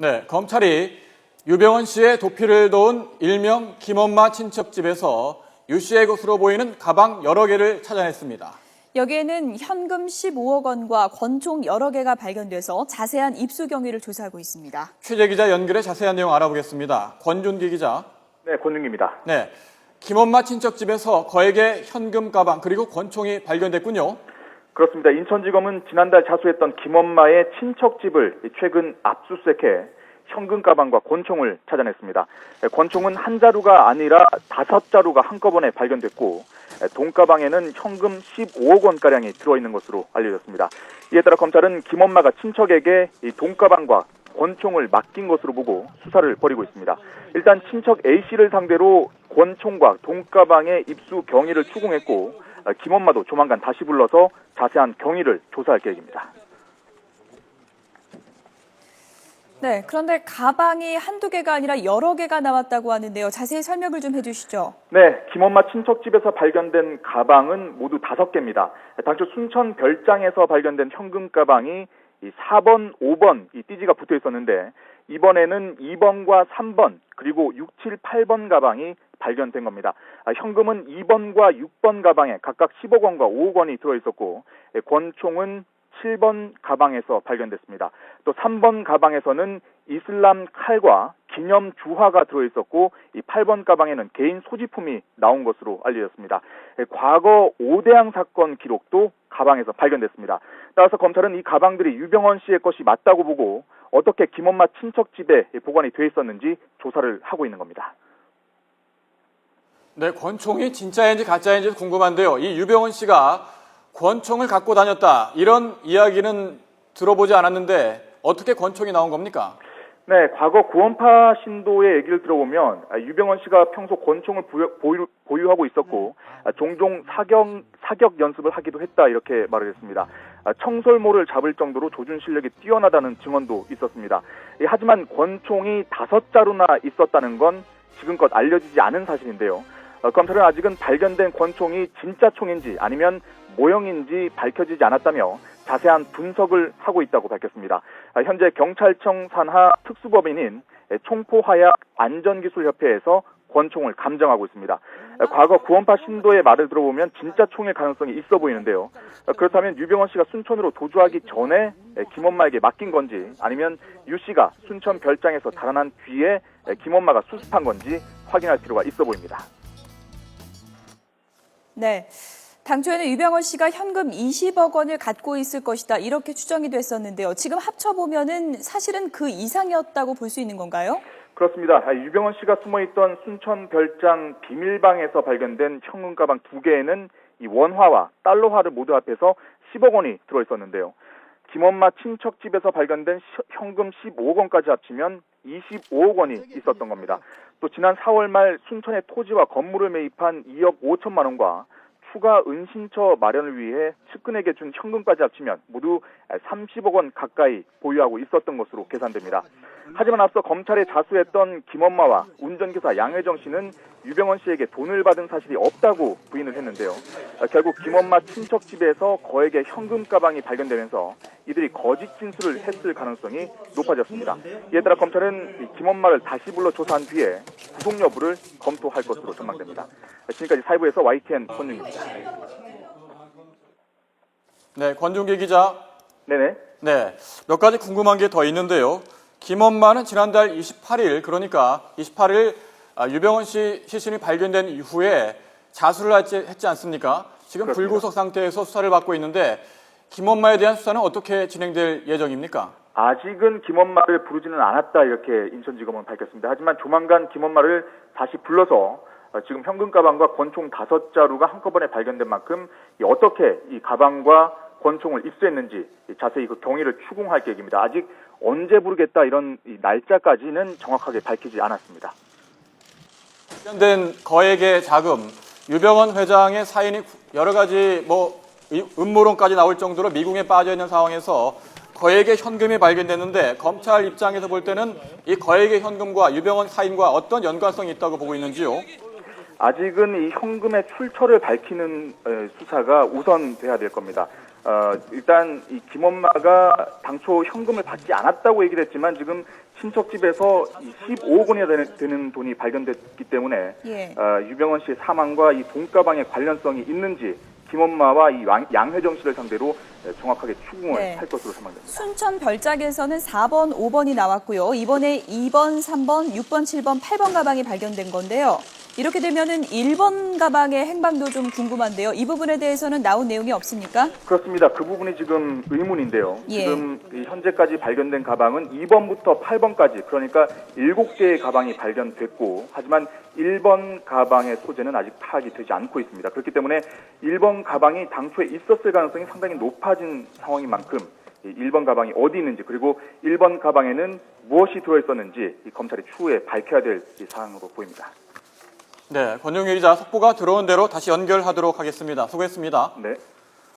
네, 검찰이 유병헌 씨의 도피를 도운 일명 김엄마 친척집에서 유 씨의 것으로 보이는 가방 여러 개를 찾아냈습니다. 여기에는 현금 15억 원과 권총 여러 개가 발견돼서 자세한 입수 경위를 조사하고 있습니다. 취재 기자 연결해 자세한 내용 알아보겠습니다. 권준기 기자. 네, 권준기입니다. 네, 김엄마 친척집에서 거액의 현금 가방 그리고 권총이 발견됐군요. 그렇습니다. 인천지검은 지난달 자수했던 김엄마의 친척집을 최근 압수수색해 현금 가방과 권총을 찾아냈습니다. 권총은 한 자루가 아니라 5자루가 한꺼번에 발견됐고 돈가방에는 현금 15억 원가량이 들어있는 것으로 알려졌습니다. 이에 따라 검찰은 김엄마가 친척에게 이 돈가방과 권총을 맡긴 것으로 보고 수사를 벌이고 있습니다. 일단 친척 A씨를 상대로 권총과 돈가방의 입수 경위를 추궁했고 김엄마도 조만간 다시 불러서 자세한 경위를 조사할 계획입니다. 네, 그런데 가방이 한두 개가 아니라 여러 개가 나왔다고 하는데요. 자세히 설명을 좀 해주시죠. 네, 김엄마 친척집에서 발견된 가방은 모두 5개입니다. 당초 순천 별장에서 발견된 현금 가방이 4번, 5번 이 띠지가 붙어 있었는데 이번에는 2번과 3번 그리고 6, 7, 8번 가방이 발견된 겁니다. 현금은 2번과 6번 가방에 각각 10억 원과 5억 원이 들어있었고 권총은 7번 가방에서 발견됐습니다. 또 3번 가방에서는 이슬람 칼과 기념 주화가 들어있었고 이 8번 가방에는 개인 소지품이 나온 것으로 알려졌습니다. 과거 5대항 사건 기록도 가방에서 발견됐습니다. 따라서 검찰은 이 가방들이 유병헌 씨의 것이 맞다고 보고 어떻게 김엄마 친척집에 보관이 돼 있었는지 조사를 하고 있는 겁니다. 네, 권총이 진짜인지 가짜인지 궁금한데요. 이 유병헌 씨가 권총을 갖고 다녔다 이런 이야기는 들어보지 않았는데 어떻게 권총이 나온 겁니까? 네, 과거 구원파 신도의 얘기를 들어보면 유병헌 씨가 평소 권총을 보유하고 있었고 종종 사격 연습을 하기도 했다 이렇게 말을 했습니다. 청설모를 잡을 정도로 조준 실력이 뛰어나다는 증언도 있었습니다. 하지만 권총이 5자루나 있었다는 건 지금껏 알려지지 않은 사실인데요. 검찰은 아직은 발견된 권총이 진짜 총인지 아니면 모형인지 밝혀지지 않았다며 자세한 분석을 하고 있다고 밝혔습니다. 현재 경찰청 산하 특수법인인 총포화약 안전기술협회에서 권총을 감정하고 있습니다. 과거 구원파 신도의 말을 들어보면 진짜 총일 가능성이 있어 보이는데요. 그렇다면 유병헌 씨가 순천으로 도주하기 전에 김엄마에게 맡긴 건지 아니면 유 씨가 순천 별장에서 달아난 뒤에 김엄마가 수습한 건지 확인할 필요가 있어 보입니다. 네. 당초에는 유병헌 씨가 현금 20억 원을 갖고 있을 것이다 이렇게 추정이 됐었는데요. 지금 합쳐보면은 사실은 그 이상이었다고 볼 수 있는 건가요? 그렇습니다. 유병헌 씨가 숨어있던 순천 별장 비밀방에서 발견된 현금 가방 2개에는 이 원화와 달러화를 모두 합해서 10억 원이 들어있었는데요. 김엄마 친척집에서 발견된 현금 15억 원까지 합치면 25억 원이 있었던 겁니다. 또 지난 4월 말 순천의 토지와 건물을 매입한 2억 5천만 원과 추가 은신처 마련을 위해 측근에게 준 현금까지 합치면 모두 30억 원 가까이 보유하고 있었던 것으로 계산됩니다. 하지만 앞서 검찰에 자수했던 김엄마와 운전기사 양혜정 씨는 유병헌 씨에게 돈을 받은 사실이 없다고 부인을 했는데요. 결국 김엄마 친척집에서 거액의 현금 가방이 발견되면서 이들이 거짓 진술을 했을 가능성이 높아졌습니다. 이에 따라 검찰은 김엄마를 다시 불러 조사한 뒤에 구속 여부를 검토할 것으로 전망됩니다. 지금까지 사이부에서 YTN 권준기입니다. 네, 권준기 기자. 네네. 네, 몇 가지 궁금한 게 더 있는데요. 김엄마는 지난달 28일, 그러니까 28일 유병헌 씨 시신이 발견된 이후에 자수를 했지 않습니까? 지금 그렇습니다. 불구속 상태에서 수사를 받고 있는데 김엄마에 대한 수사는 어떻게 진행될 예정입니까? 아직은 김엄마를 부르지는 않았다 이렇게 인천지검은 밝혔습니다. 하지만 조만간 김엄마를 다시 불러서 지금 현금 가방과 권총 5자루가 한꺼번에 발견된 만큼 어떻게 이 가방과 권총을 입수했는지 자세히 그 경위를 추궁할 계획입니다. 아직 언제 부르겠다 이런 날짜까지는 정확하게 밝히지 않았습니다. 발견된 거액의 자금, 유병헌 회장의 사인이 여러 가지 음모론까지 나올 정도로 미궁에 빠져 있는 상황에서 거액의 현금이 발견됐는데 검찰 입장에서 볼 때는 이 거액의 현금과 유병헌 사인과 어떤 연관성이 있다고 보고 있는지요? 아직은 이 현금의 출처를 밝히는 수사가 우선돼야 될 겁니다. 일단 이 김엄마가 당초 현금을 받지 않았다고 얘기를 했지만 지금 친척 집에서 15억 원이나 되는 돈이 발견됐기 때문에 예. 유병헌 씨의 사망과 이 돈가방에 관련성이 있는지 김엄마와 이 양회정 씨를 상대로 정확하게 추궁을 네. 할 것으로 전망됩니다. 순천 별장에서는 4번, 5번이 나왔고요. 이번에 2번, 3번, 6번, 7번, 8번 가방이 발견된 건데요. 이렇게 되면은 1번 가방의 행방도 좀 궁금한데요. 이 부분에 대해서는 나온 내용이 없습니까? 그렇습니다. 그 부분이 지금 의문인데요. 예. 지금 현재까지 발견된 가방은 2번부터 8번까지 그러니까 7개의 가방이 발견됐고 하지만 1번 가방의 소재는 아직 파악이 되지 않고 있습니다. 그렇기 때문에 1번 가방이 당초에 있었을 가능성이 상당히 높아진 상황인 만큼 1번 가방이 어디 있는지 그리고 1번 가방에는 무엇이 들어있었는지 이 검찰이 추후에 밝혀야 될 사항으로 보입니다. 네, 권영일 기자 속보가 들어온 대로 다시 연결하도록 하겠습니다. 수고했습니다. 네.